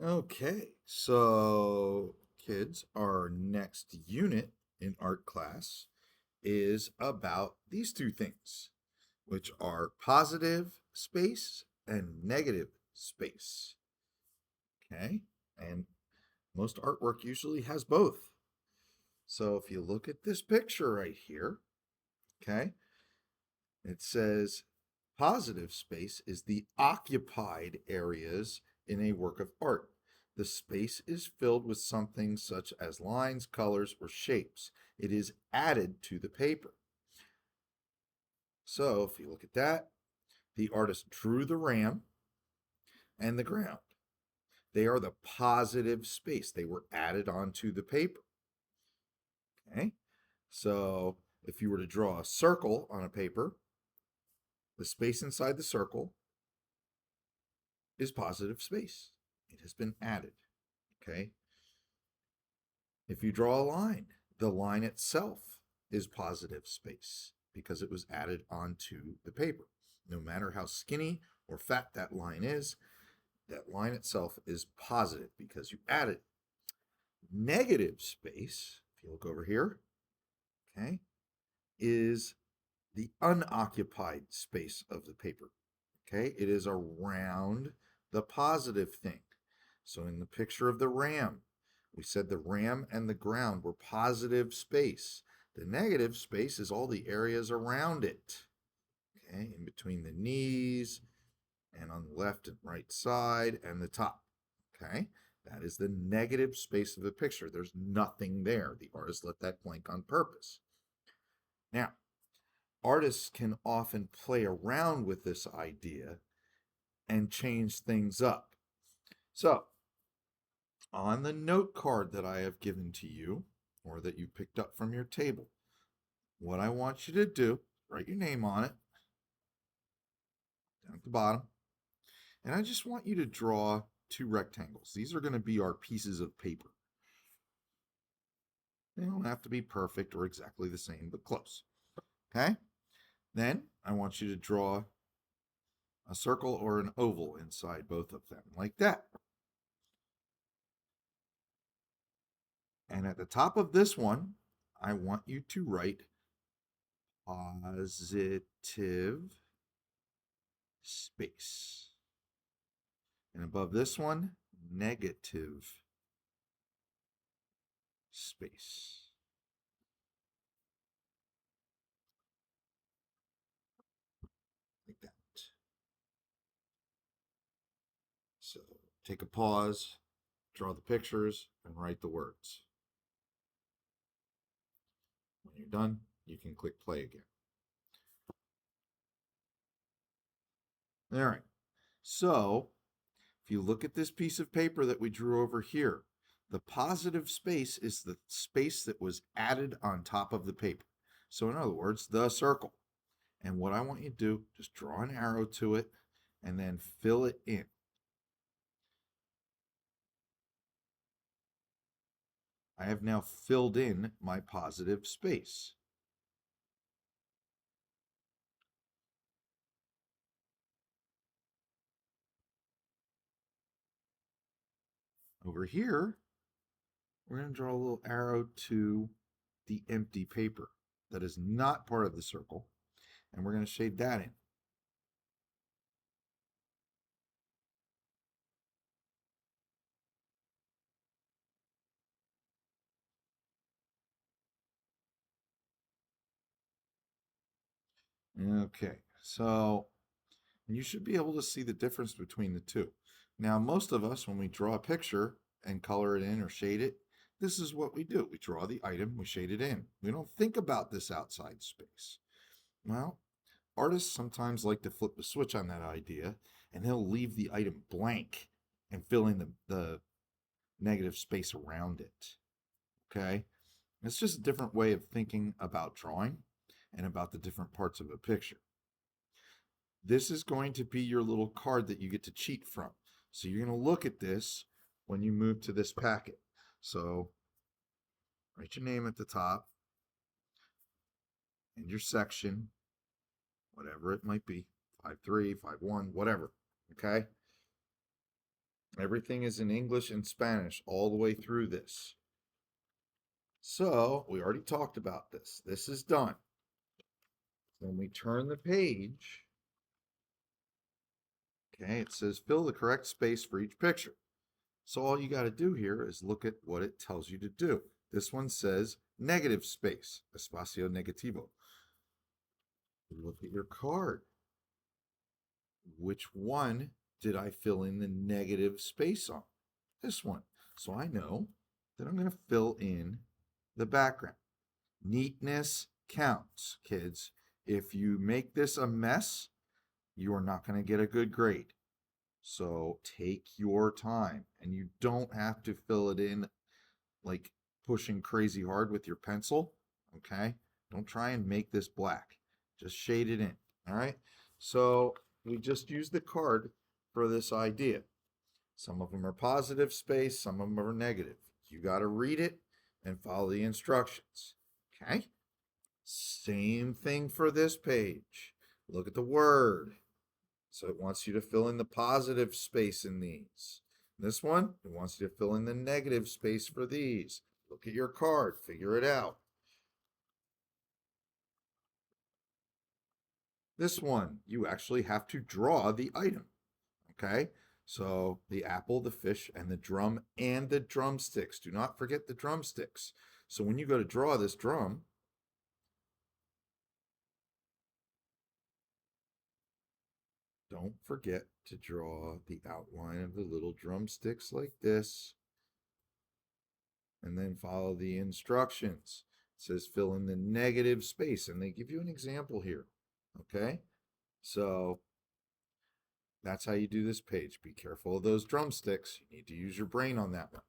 Okay, so kids, our next unit in art class is about these two things, which are positive space and negative space. Okay, and most artwork usually has both. So if you look at this picture right here, okay, it says positive space is the occupied areas in a work of art. The space is filled with something such as lines, colors, or shapes. It is added to the paper. So if you look at that, the artist drew the ram and the ground. They are the positive space. They were added onto the paper. Okay. So if you were to draw a circle on a paper, the space inside the circle is positive space. It has been added. Okay. If you draw a line, the line itself is positive space because it was added onto the paper. No matter how skinny or fat that line is, that line itself is positive because you added. Negative space, if you look over here, okay, is the unoccupied space of the paper. Okay, it is around the positive thing. So in the picture of the ram, we said the ram and the ground were positive space. The negative space is all the areas around it. Okay, in between the knees and on the left and right side and the top. Okay, that is the negative space of the picture. There's nothing there. The artist let that blank on purpose. Now, artists can often play around with this idea and change things up. So, on the note card that I have given to you, or that you picked up from your table, what I want you to do, write your name on it down at the bottom, and I just want you to draw two rectangles. These are going to be our pieces of paper. They don't have to be perfect or exactly the same, but close. Okay? Then I want you to draw a circle or an oval inside both of them, like that. And at the top of this one, I want you to write positive space. And above this one, negative space. Like that. So take a pause, draw the pictures, and write the words. When you're done, you can click play again. All right. So if you look at this piece of paper that we drew over here, the positive space is the space that was added on top of the paper. So in other words, the circle. And what I want you to do, just draw an arrow to it and then fill it in. I have now filled in my positive space. Over here, we're going to draw a little arrow to the empty paper that is not part of the circle, and we're going to shade that in. Okay, so you should be able to see the difference between the two. Now, most of us, when we draw a picture and color it in or shade it, this is what we do. We draw the item, we shade it in. We don't think about this outside space. Well, artists sometimes like to flip the switch on that idea, and they'll leave the item blank and fill in the negative space around it. Okay? It's just a different way of thinking about drawing and about the different parts of a picture. This is going to be your little card that you get to cheat from. So you're going to look at this when you move to this packet. So write your name at the top and your section, whatever it might be, 5-3, 5-1, whatever. Okay? Everything is in English and Spanish all the way through this. So we already talked about this. This is done. When we turn the page, okay, it says fill the correct space for each picture. So all you got to do here is look at what it tells you to do. This one says negative space, espacio negativo. Look at your card. Which one did I fill in the negative space on? This one. So I know that I'm going to fill in the background. Neatness counts, kids. If you make this a mess, you are not going to get a good grade. So take your time, and you don't have to fill it in like pushing crazy hard with your pencil. Okay? Don't try and make this black. Just shade it in. All right? So we just use the card for this idea. Some of them are positive space, some of them are negative. You got to read it and follow the instructions. Okay? Same thing for this page. Look at the word. So it wants you to fill in the positive space in these. This one, it wants you to fill in the negative space for these. Look at your card, figure it out. This one, you actually have to draw the item. Okay? So the apple, the fish, and the drum, and the drumsticks. Do not forget the drumsticks. So when you go to draw this drum, don't forget to draw the outline of the little drumsticks like this. And then follow the instructions. It says fill in the negative space, and they give you an example here. Okay? So that's how you do this page. Be careful of those drumsticks. You need to use your brain on that one.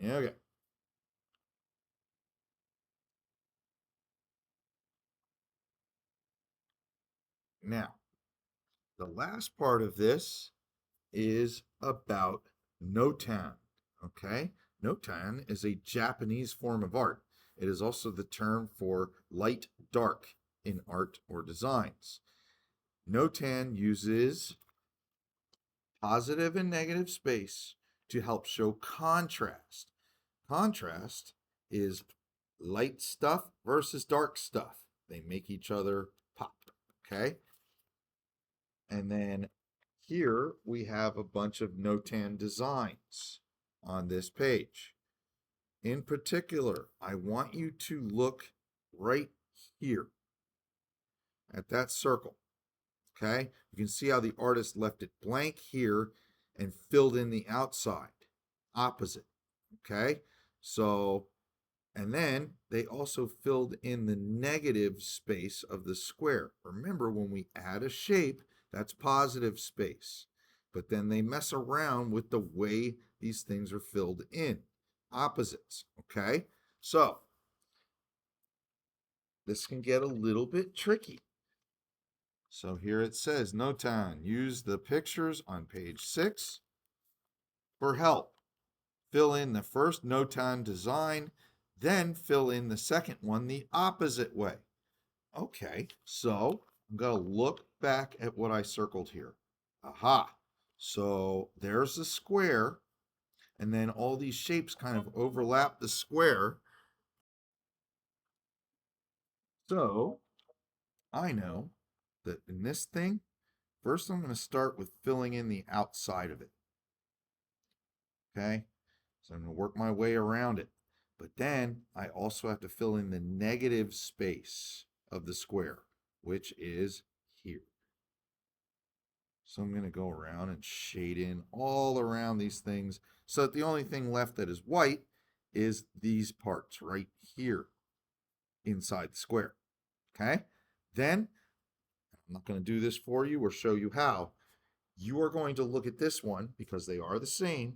Okay. Now, the last part of this is about notan. Okay? Notan is a Japanese form of art. It is also the term for light dark in art or designs. Notan uses positive and negative space to help show contrast. Contrast is light stuff versus dark stuff. They make each other pop, okay? And then here we have a bunch of Notan designs on this page. In particular, I want you to look right here at that circle. Okay, you can see how the artist left it blank here and filled in the outside opposite. Okay, so and then they also filled in the negative space of the square. Remember, when we add a shape, that's positive space, but then they mess around with the way these things are filled in, opposites. Okay, so this can get a little bit tricky. So here it says, Notan, use the pictures on page 6 for help. Fill in the first Notan design, then fill in the second one the opposite way. Okay, so I'm going to look back at what I circled here. Aha, so there's the square, and then all these shapes kind of overlap the square. So I know that in this thing, first I'm going to start with filling in the outside of it. Okay, so I'm going to work my way around it. But then I also have to fill in the negative space of the square, which is here. So I'm going to go around and shade in all around these things so that the only thing left that is white is these parts right here inside the square. Okay? Then, I'm not going to do this for you or show you how. You are going to look at this one because they are the same,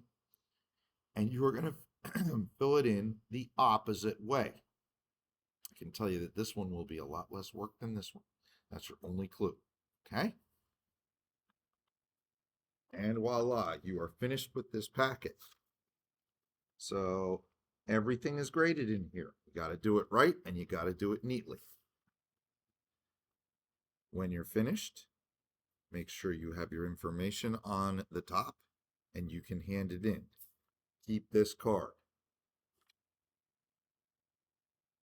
and you are going to fill it in the opposite way. I can tell you that this one will be a lot less work than this one. That's your only clue. Okay? And voila, you are finished with this packet. So everything is graded in here. You got to do it right and you got to do it neatly. When you're finished, make sure you have your information on the top and you can hand it in. Keep this card.